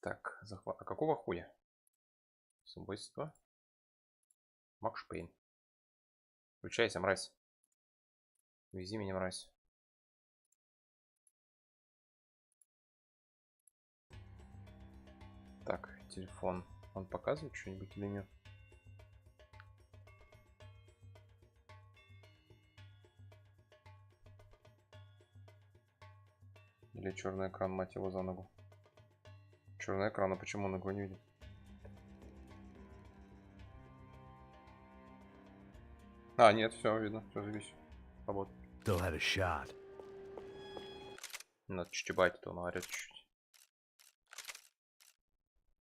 Так, захват. А какого хуя? Убийство. Макс Пейн. Включайся, мразь. Вези меня, мразь. Так, телефон. Он показывает что-нибудь или нет? Или черный экран, мать его, за ногу. Черный экран, а почему он его не видит? А, нет, все видно, все зависит. Работает. Надо чуть ебать, то он орет чуть-чуть.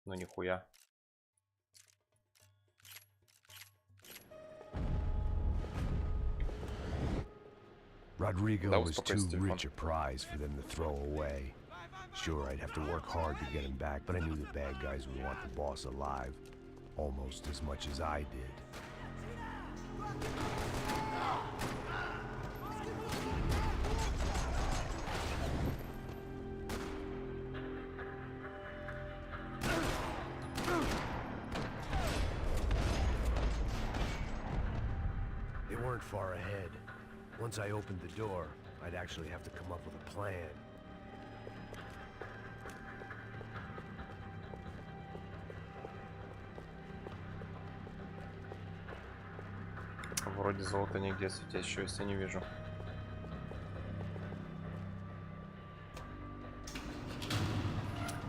Ну нихуя. Rodrigo was too rich a prize for them to throw away. Sure, I'd have to work hard to get him back, but I knew the bad guys would want the boss alive, almost as much as I did. They weren't far ahead. Once I opened the door, I'd actually have to come up with a plan. Вроде золота нигде светящегося не вижу.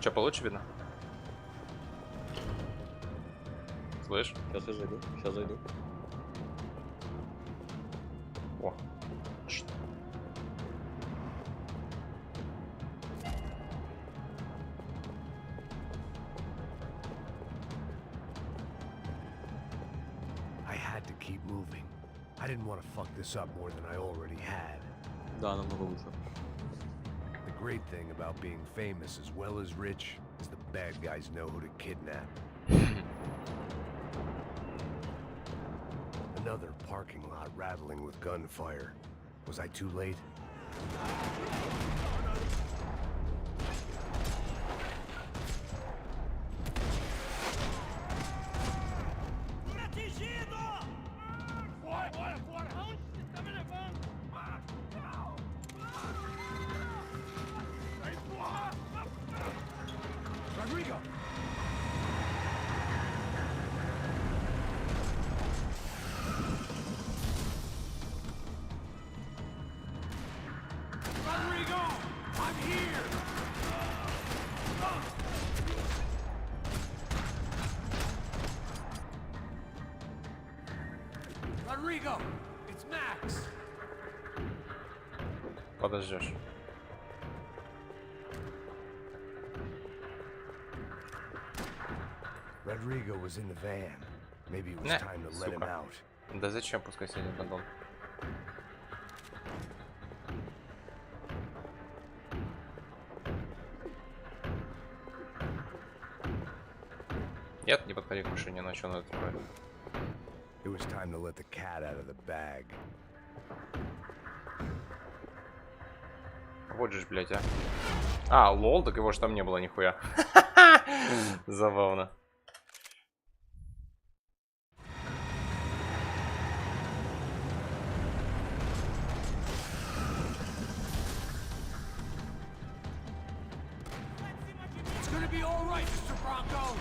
Че, получше видно? Слышь? Сейчас я зайду, сейчас зайду. О. I had to keep moving. I didn't want to fuck this up more than I already had. Да, намного лучше. The great thing about being famous as well as rich is the bad guys know who to kidnap. Another parking lot rattling with gunfire. Was I too late? Rodrigo! Rodrigo! I'm here! Rodrigo! It's Max! Подождешь. Rodrigo was in the van. Maybe it was time to let him out. Да зачем, пускай сидит на дом. Нет, не подходи к машине, на что надо трогать. It was time to let the cat out of the bag. Вот же ж, блядь, а. А, лол, так его ж там не было нихуя. Забавно. It's gonna be all right, Mr. Bronco.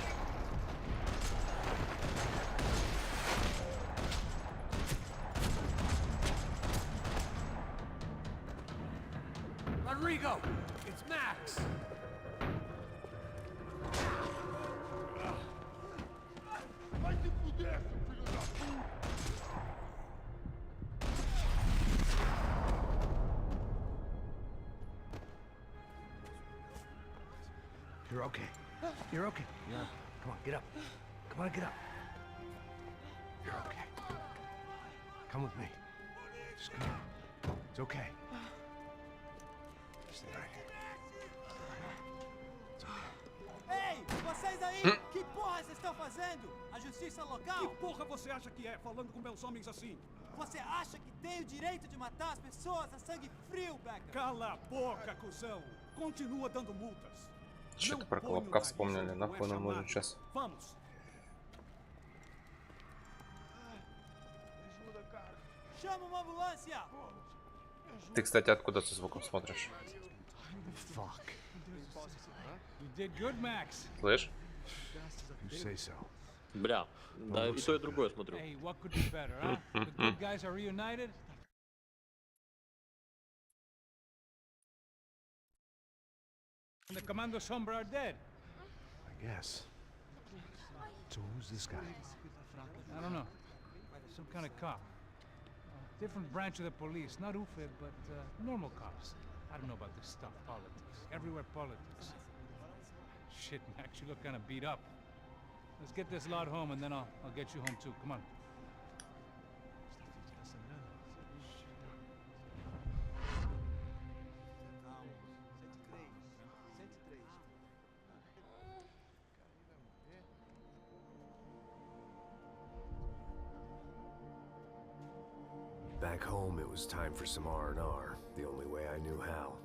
Rodrigo, it's Max. You're okay. You're okay. Yeah. Come on, get up. Come on, get up. You're okay. Come with me. Just come on. It's okay. Stay right here. It's okay. Ei, vocês aí, que porra vocês estão fazendo? A justiça local? Que porra você acha que é, falando com meus homens assim? Você acha que tem o direito de matar as pessoas a sangue frio, Becker? Cala a boca, cuzão! Continua dando multas. Что-то про колобка вспомнили. Нахуй нам нужен сейчас. Vamos. Chama uma ambulância! Ты, кстати, откуда со звуком смотришь? Fuck. You did good, Max. Слышь? You say so. Бля, да и то, и другое смотрю. Hey, what could be better, huh? The good guys are reunited. And the Commando Sombra are dead. I guess. So who's this guy? I don't know. Some kind of cop. Different branch of the police. Not UFE, but normal cops. I don't know about this stuff. Politics. Everywhere politics. Shit, Max, you look kind of beat up. Let's get this lot home and then I'll get you home too. Come on. Back home, it was time for some R&R, the only way I knew how.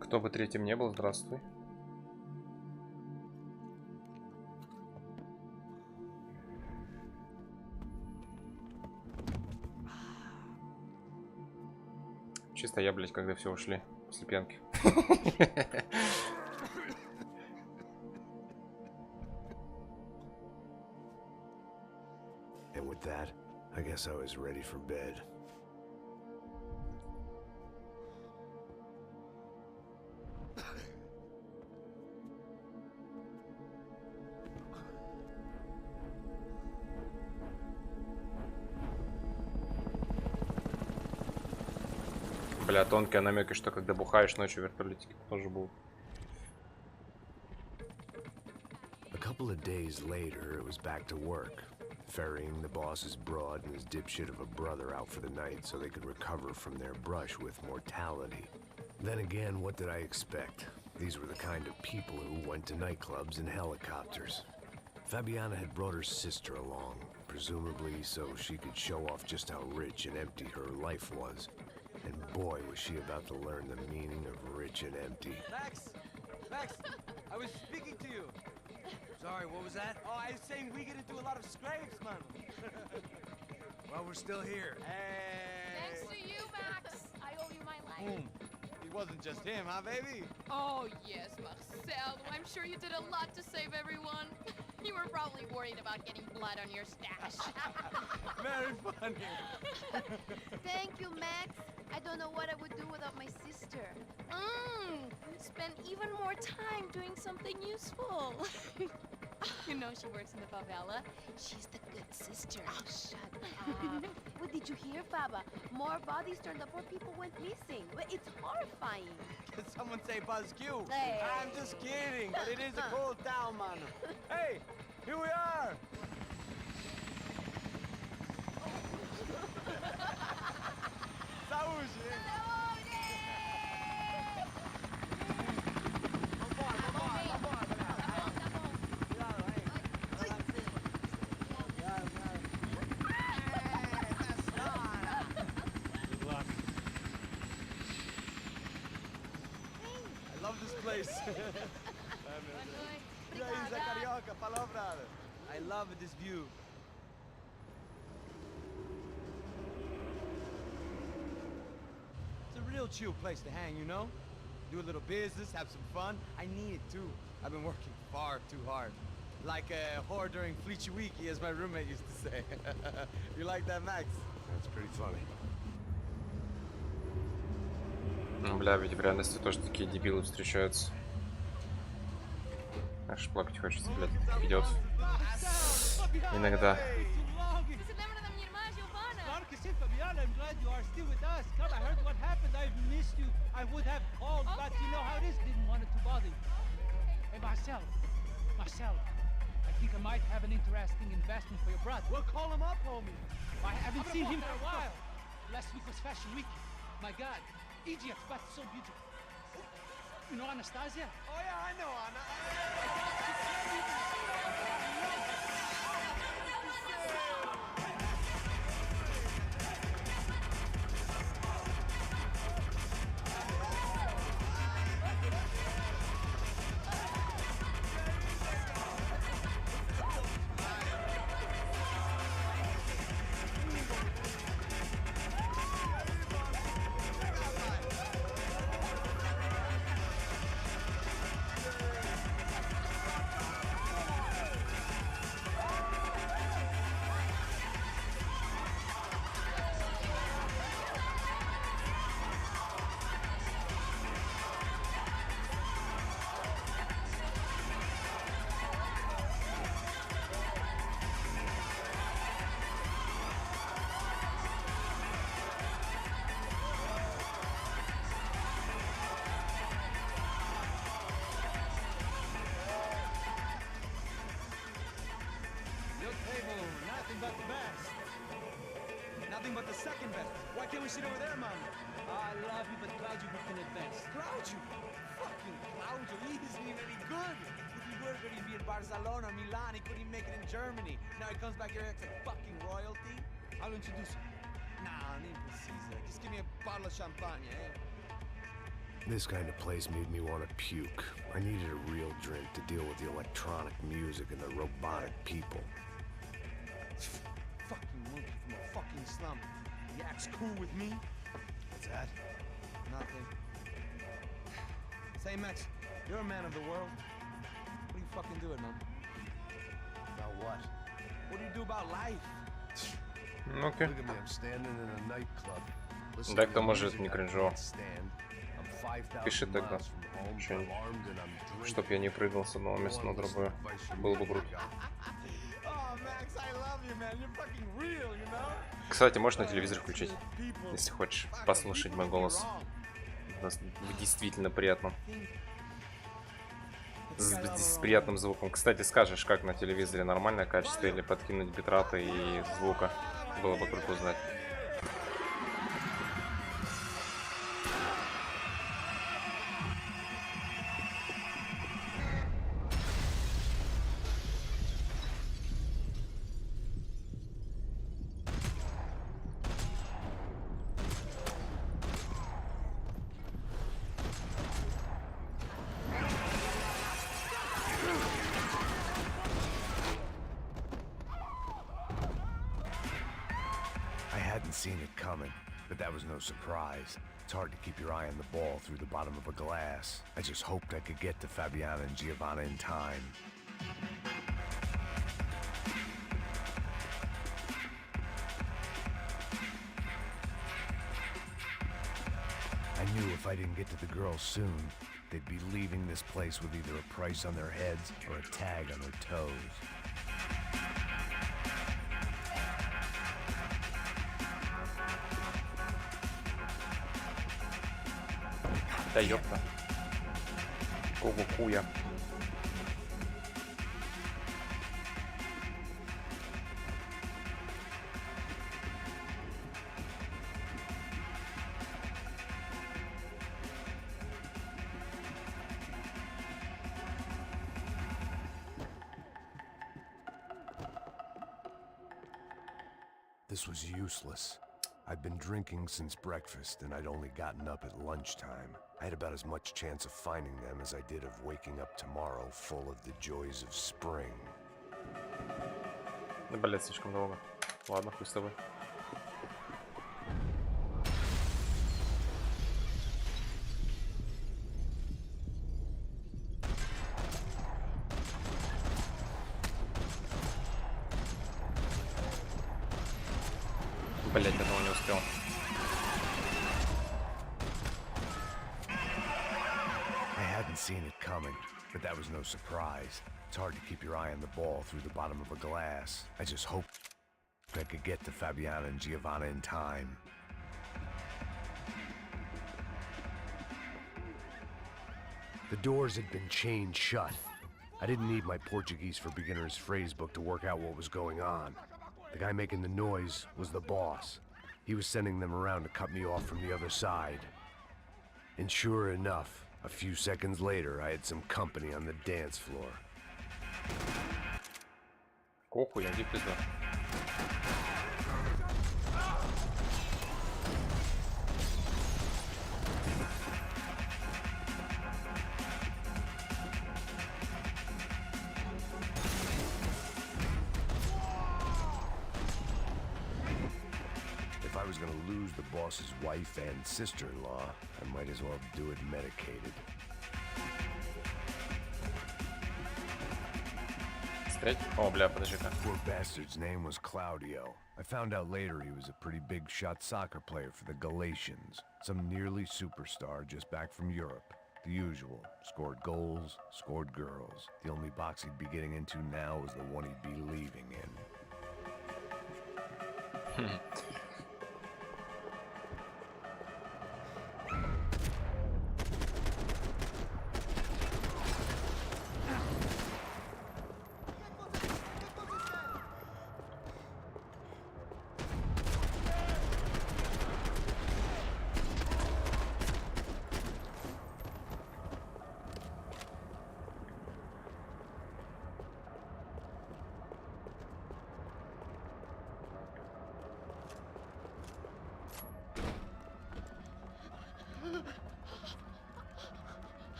Кто бы третьим не был, здравствуй. Чисто я, блядь, когда все ушли после пьянки. And with that, I guess I was ready for bed. Бля, тонкие намеки, что когда бухаешь ночью в вертолете, тоже был. A couple of days later, it was back to work, ferrying the boss's broad and his dipshit of a brother out for the night so they could recover from their brush with mortality. Then again, what did I expect? These were the kind of people who went to nightclubs in helicopters. Fabiana had brought her sister along, presumably so she could show off just how rich and empty her life was. And boy, was she about to learn the meaning of rich and empty. Max! Max! I was speaking to you! Sorry, what was that? Oh, I was saying we get into a lot of scrapes, man. Well, we're still here. Hey! Thanks to you, Max. I owe you my life. It wasn't just him, huh, baby? Oh, yes, Marcel. I'm sure you did a lot to save everyone. You were probably worried about getting blood on your stash. Very funny. Thank you, Max. I don't know what I would do without my sister. Spend even more time doing something useful. You know she works in the favela. She's the good sister. Oh, shut up. What did you hear, Faba? More bodies turned up where people went missing. It's horrifying. Did someone say Buzz Q? Hey. I'm just kidding, but it is a cold town, man. Hey, here we are. Saúde. I love this place. E aí, Zé Carioca, falou, brother. I love this view. It's a real chill place to hang, you know? Do a little business, have some fun. I need it too. I've been working far too hard. Like a whore during Fleechy Weeky, as my roommate used to say. You like that, Max? That's pretty funny. Бля, ведь в реальности тоже такие дебилы встречаются. Аж плакать хочется, блядь, таких идиотов. Иногда. Você lembra da minha irmã, Giovanna? Claro que sim, Fabiana. I'm glad you are still with us. Come, I heard what happened. I've missed you. I would have called, but you know how it is. Didn't want it to bother you. Hey, Marcel. Marcel, I think I might have an interesting investment for your brother. Well, call him up, homie. I haven't seen him for a while. Last week was Fashion Week. My God, Egypt, but so beautiful. You know Anastasia? Oh, yeah, I know, Anna. the second best. Why can't we sit over there, man? I love you, but Claudio booked in advance. Claudio? Fucking Claudio, he isn't even any good. If he were good, he'd be in Barcelona, Milan. He couldn't even make it in Germany. Now he comes back here acting fucking royalty. I'll introduce him. Nah, need precisa. Just give me a bottle of champagne, eh? This kind of place made me want to puke. I needed a real drink to deal with the electronic music and the robotic people. Fucking monkey from a fucking slum. He acts cool with me. What's that? Nothing. Say, Max, you're a man of the world. What do you fucking do it, man? About what? What do you do about life? Окей. Look at me, I'm standing in a nightclub. Да, кто может не кринжово. Пиши тогда, чтоб я не прыгал с одного места на другое. Было бы круто. Кстати, можешь на телевизор включить, если хочешь послушать мой голос. Действительно приятно. С приятным звуком. Кстати, скажешь, как на телевизоре, нормальное качество или подкинуть битраты и звука. Было бы круто узнать. Seen it coming, but that was no surprise. It's hard to keep your eye on the ball through the bottom of a glass. I just hoped I could get to Fabiana and Giovanna in time. I knew if I didn't get to the girls soon, they'd be leaving this place with either a price on their heads or a tag on their toes. Да ёпта. Какого хуя? This was useless. I'd been drinking since breakfast, and I'd only gotten up at lunchtime. I had about as much chance of finding them as I did of waking up tomorrow full of the joys of spring. Да, блядь, слишком долго. Ладно, хуй с тобой. Блять, этого не успел. I hadn't seen it coming, but that was no surprise. It's hard to keep your eye on the ball through the bottom of a glass. I just hoped I could get to Fabiana and Giovanna in time. The doors had been chained shut. I didn't need my Portuguese for Beginners phrase book to work out what was going on. The guy making the noise was the boss. He was sending them around to cut me off from the other side. And sure enough, a few seconds later, I had some company on the dance floor. Похуй, иди пизда. If I was gonna lose the boss's wife and sister-in-law, I might as well do it medicated. О, бля, подожди-ка. Poor bastard's name was Claudio. I found out later he was a pretty big shot soccer player for the Galatians. Some nearly superstar just back from Europe. The usual. Scored goals, scored girls. The only box he'd be getting into now was the one he'd be leaving in.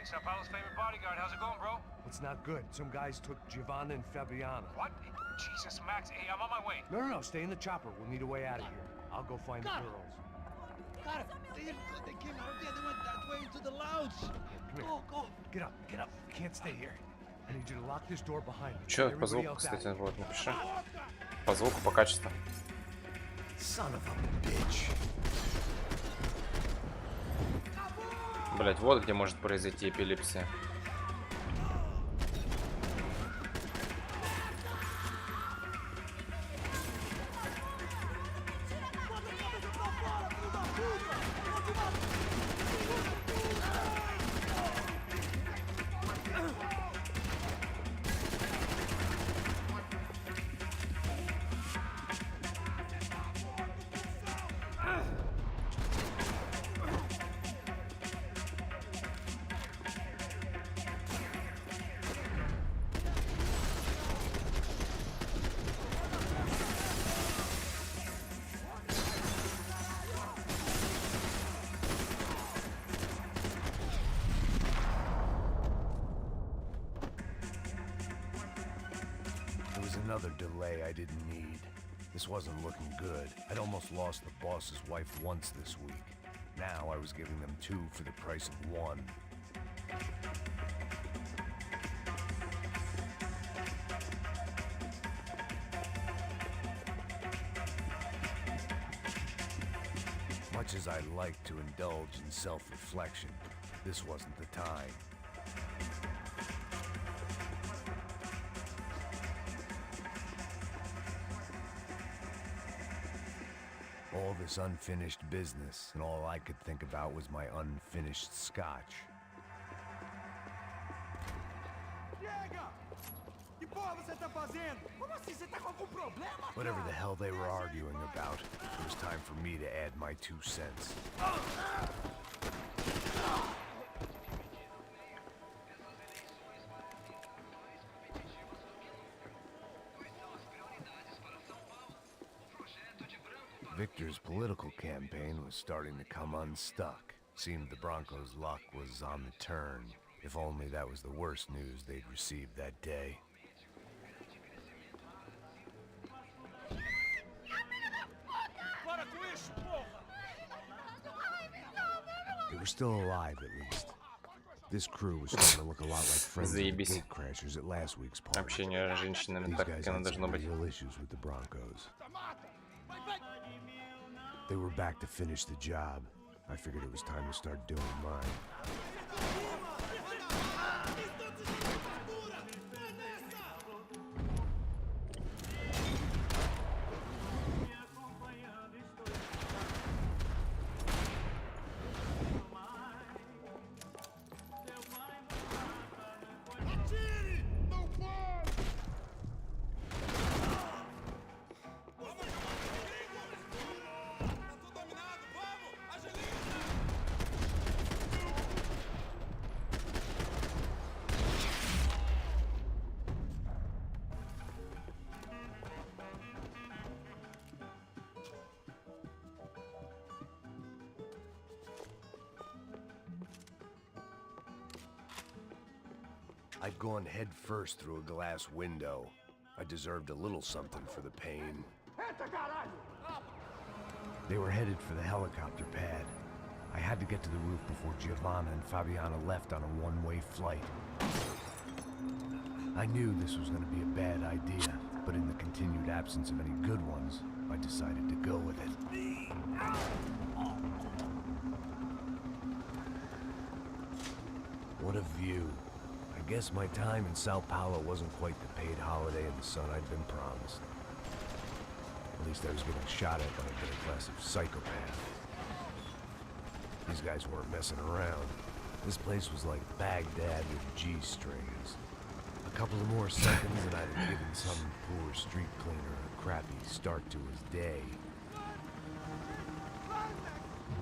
Sao Paulo's favorite bodyguard. How's it going, bro? It's not good. Some guys took Giovanna and Fabiana. What? Jesus, Max. Hey, I'm on my way. No, stay in the chopper. We'll need a way out of here. I'll go find the girls. God, they came out there. They went that way into the lounge. Come here. Go. Get up. You can't stay here. I need you to lock this door behind me. Че Get по everybody звуку, else кстати, out. вот напиши. По звуку, по качеству. Son of a bitch. Блять, вот где может произойти эпилепсия. There was another delay I didn't need. This wasn't looking good. I'd almost lost the boss's wife once this week. Now I was giving them two for the price of one. Much as I'd like to indulge in self-reflection, this wasn't the time. All this unfinished business, and all I could think about was my unfinished scotch. Whatever the hell they were arguing about, it was time for me to add my 2 cents. Victor's political campaign was starting to come unstuck. Seemed the Broncos' luck was on the turn. If only that was the worst news they'd received that day. They were still alive, at least. This crew was starting to look a lot like friends of the Заебись. gate crashers at last week's party. Общение с женщинами These так, guys как оно had должно some быть. real issues with the Broncos. They were back to finish the job. I figured it was time to start doing mine. I'd gone head first through a glass window. I deserved a little something for the pain. They were headed for the helicopter pad. I had to get to the roof before Giovanna and Fabiana left on a one-way flight. I knew this was going to be a bad idea, but in the continued absence of any good ones, I decided to go with it. What a view. I guess my time in Sao Paulo wasn't quite the paid holiday in the sun I'd been promised. At least I was getting shot at by a middle-class psychopath. These guys weren't messing around. This place was like Baghdad with G-strings. A couple of more seconds and I'd have given some poor street cleaner a crappy start to his day.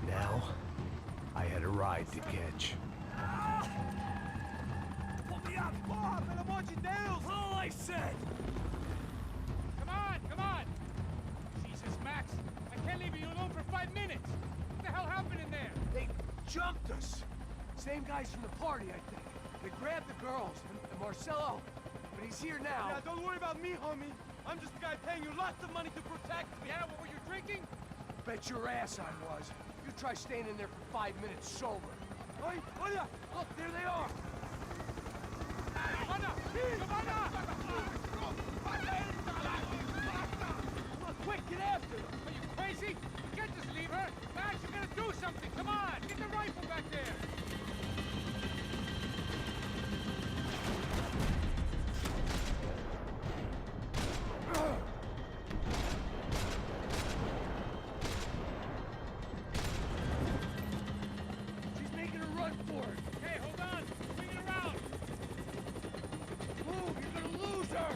Now, I had a ride to catch. All I said! Come on! Jesus, Max! I can't leave you alone for 5 minutes! What the hell happened in there? They jumped us. Same guys from the party, I think. They grabbed the girls and Marcelo, but he's here now. Yeah, don't worry about me, homie. I'm just the guy paying you lots of money to protect me. Yeah, what were you drinking? Bet your ass I was. You try staying in there for 5 minutes sober. Oi, hola! Look, there they are. Come on, quick, get after them. Are you crazy? You can't just leave her. Max, you gotta do something. Come on, get the rifle back there. She's making a run for it. Hey, hold on. Bring it around. Move, you're gonna lose her.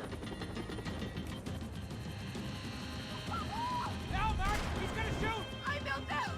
Now, Max, he's gonna shoot. I built out!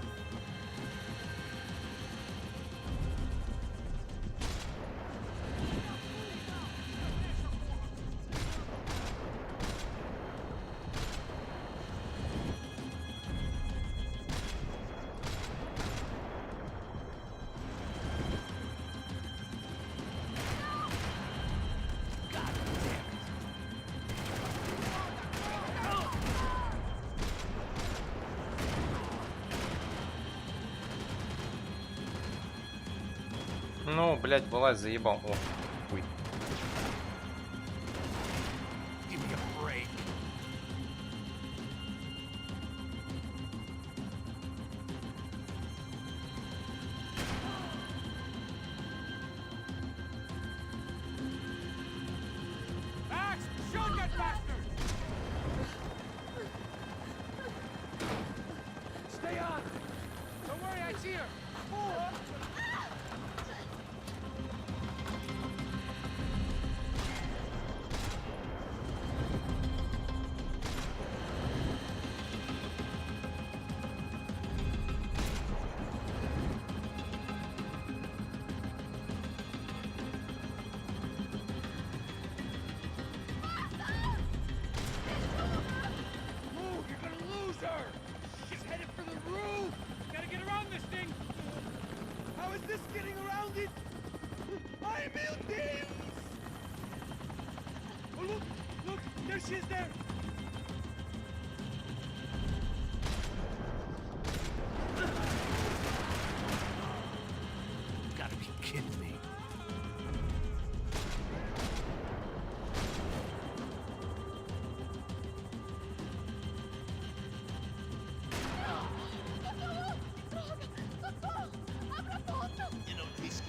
Ну, блядь, вылазь, заебал. О, хуй. Give me a break. Max, shoot that bastard. Stay on. Don't worry, I see her. Move, you're gonna lose her. She's headed for the roof. Gotta get around this thing. How is this getting around it? I built Oh, look, look, there she is there. Gotta be kidding me. He's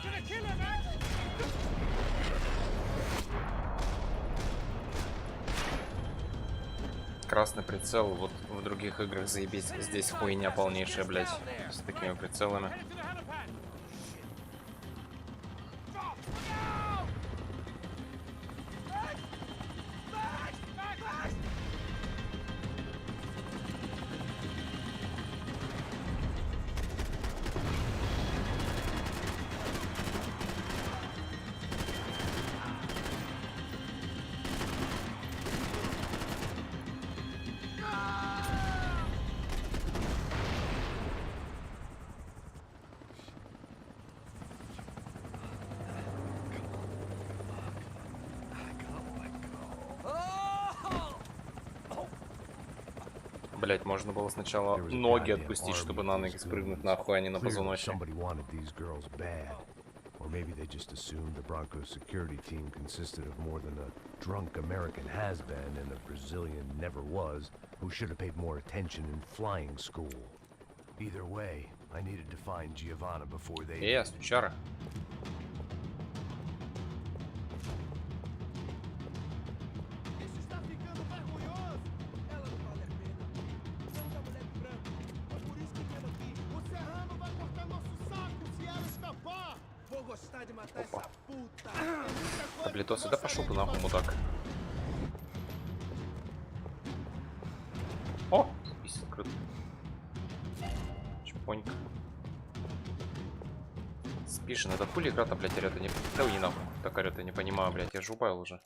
gonna kill her, Max. Красный прицел, вот в других играх заебись. Здесь хуйня полнейшая, блядь. С такими прицелами. Headed to the helipad. Блять, можно было сначала There was a ноги goddamn отпустить, army чтобы of на these ноги спрыгнуть goons. нахуй, а не на Clearly позвоночник. somebody wanted these girls bad. Or maybe they just assumed the Broncos security team consisted of more than a drunk American has-been and a Brazilian never was who should have paid more attention in flying school. Either way, I needed to find Giovanna before they... Сучара. Isso está ficando vergonhoso. Ela não vale a pena. Não da mulher de branco. Foi por isso que viemos aqui. O Serrano vai cortar nosso saco se ela escapar. Vou gostar de matar essa puta. Таблетосы, да пошел ты нахуй, мудак. О! Пиздец, круто. Чпонька. Спишь, надо хули игра-то, блядь, орёт, не... Да не нахуй. Так орёт, я не понимаю, блядь, я же убавил уже.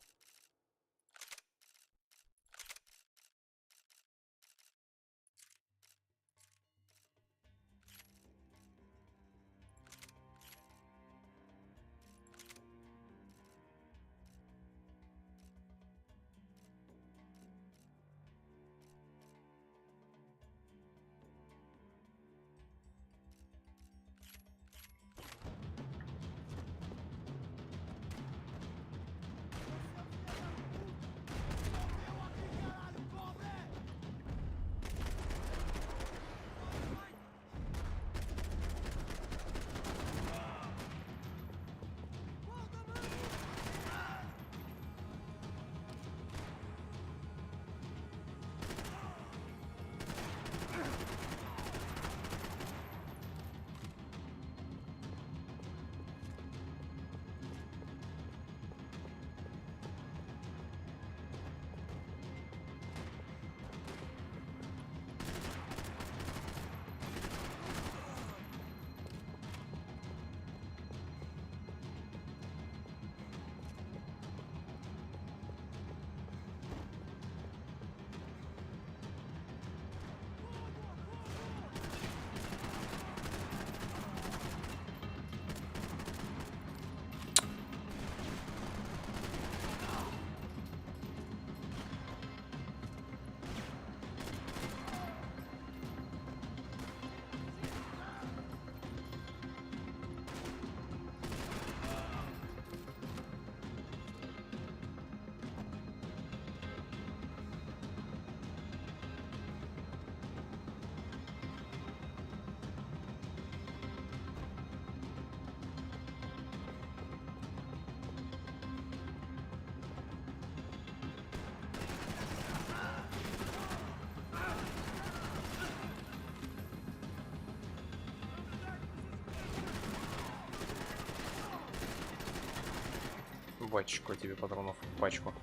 Пачку тебе патронов. Пачку.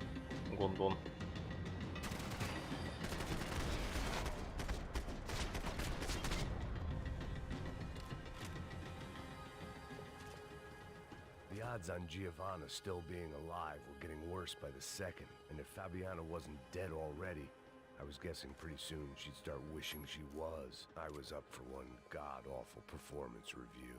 Гондон. The odds on Giovanna still being alive were getting worse by the second, and if Fabiana wasn't dead already, I was guessing pretty soon she'd start wishing she was. I was up for one god-awful performance review.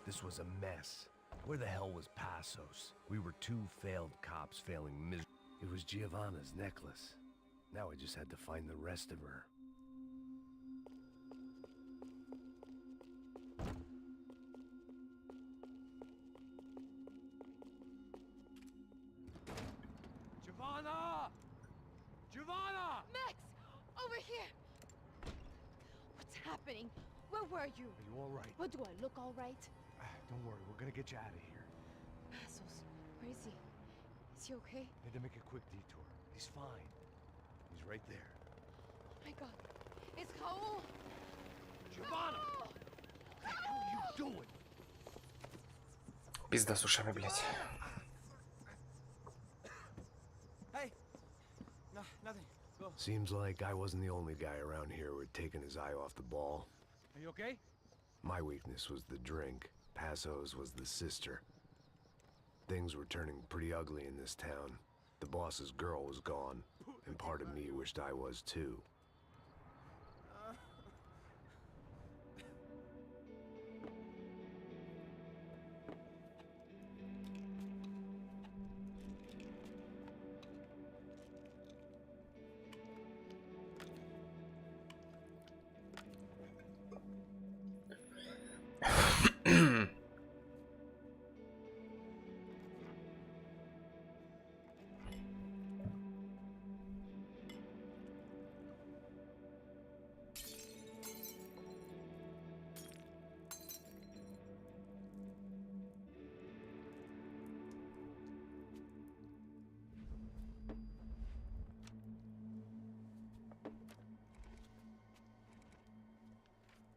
This was a mess. Where the hell was Passos? We were two failed cops failing It was Giovanna's necklace. Now I just had to find the rest of her. Giovanna! Giovanna! Max! Over here! What's happening? Where were you? Are you all right? What, do I look all right? Don't worry, we're gonna get you out of here. Passos, where is he? Is he okay? Need to make a quick detour. He's fine. He's right there. Oh my god. It's Raul! Giovanna! Raul! What the hell are you doing? Пизда с ушами, блядь. Hey! No, nothing. Go. Seems like I wasn't the only guy around here who had taken his eye off the ball. Are you okay? My weakness was the drink. Passos was the sister. Things were turning pretty ugly in this town. The boss's girl was gone, and part of me wished I was too.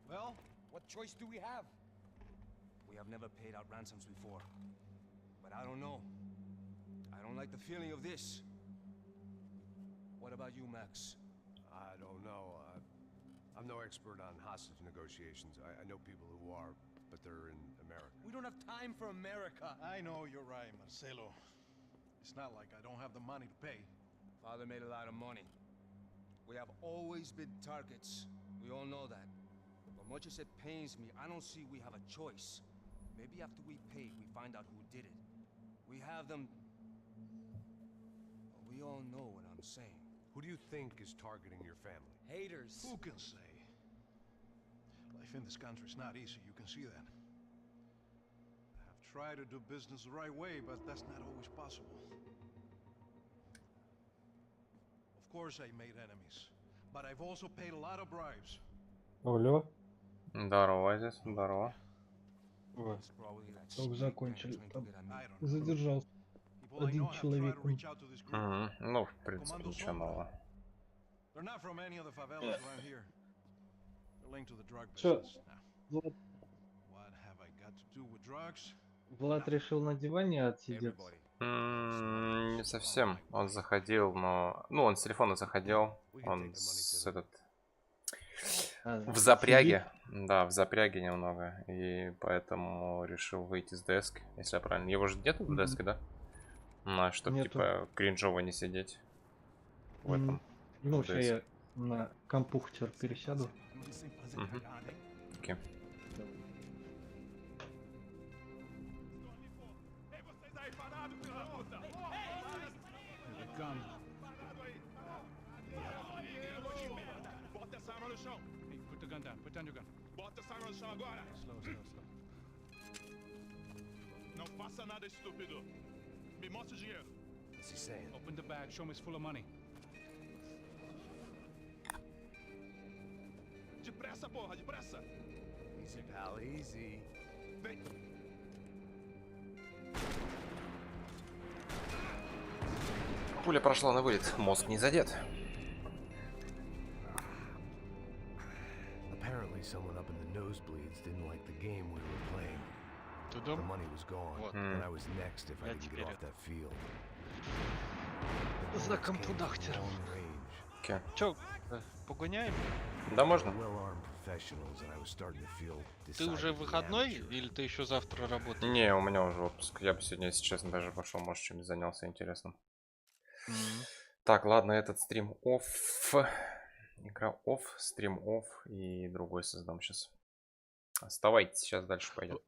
Well, what choice do we have? We have never paid out ransoms before. But I don't know. I don't like the feeling of this. What about you, Max? I don't know. I'm no expert on hostage negotiations. I know people who are, but they're in America. We don't have time for America. I know you're right, Marcelo. It's not like I don't have the money to pay. Father made a lot of money. We have always been targets. We all know that. But much as it pains me, I don't see we have a choice. Maybe after we pay, we find out who did it. We have them... Well, we all know what I'm saying. Who do you think is targeting your family? Haters. Who can say? Life in this country is not easy, you can see that. I have tried to do business the right way, but that's not always possible. Of course I made enemies, but I've also paid a lot of bribes. Алло, Здорово, здесь, здорово. О, It's probably that только stupid закончили. gang trying to Там get at me. I don't know. задержался People I один know have tried человек. to reach out to this group. Ну, в принципе, ничего нового. They're not from any of the favelas around here. They're linked to the drug Чё? business. Now, Влад, what have I got to do with drugs? Влад решил на диване отсидеться. Everybody. Не совсем. Он заходил, но... Ну, он с телефона заходил. Он с этот... В запряге. Да, в запряге немного. И поэтому решил выйти с дески, если я правильно... Его же нету в деске, да? Чтобы, Нету. типа, кринжово не сидеть. В этом. Ну, Вот сейчас я на компьютер пересяду. Окей. Gun. Hey, put the gun down. Put down your gun. Bota essa arma no chão agora! Slow, slow, slow. Não faça nada estúpido! Me mostre o dinheiro! What's he saying? Open the bag. Show me it's full of money. Depressa, porra, depressa! Easy, pal, easy. Vem! Пуля прошла на вылет. Мозг не задет. Apparently someone up in the nosebleeds didn't like the game we were playing. The дом? money was gone, Вот. but I was next if I Я didn't get теперь off that field. за Bullets came from компудахтером. long range. Окей. Чё, погоняем? Да, можно. Well-armed professionals, and I was starting to feel Ты уже decidedly выходной amateur. или ты еще завтра работаешь? Не, у меня уже отпуск. Я бы сегодня, если честно, даже пошел, может, чем-нибудь занялся интересным. Так, ладно, этот стрим офф. Игра офф, стрим офф. И другой создам сейчас. Оставайтесь, сейчас дальше пойдет.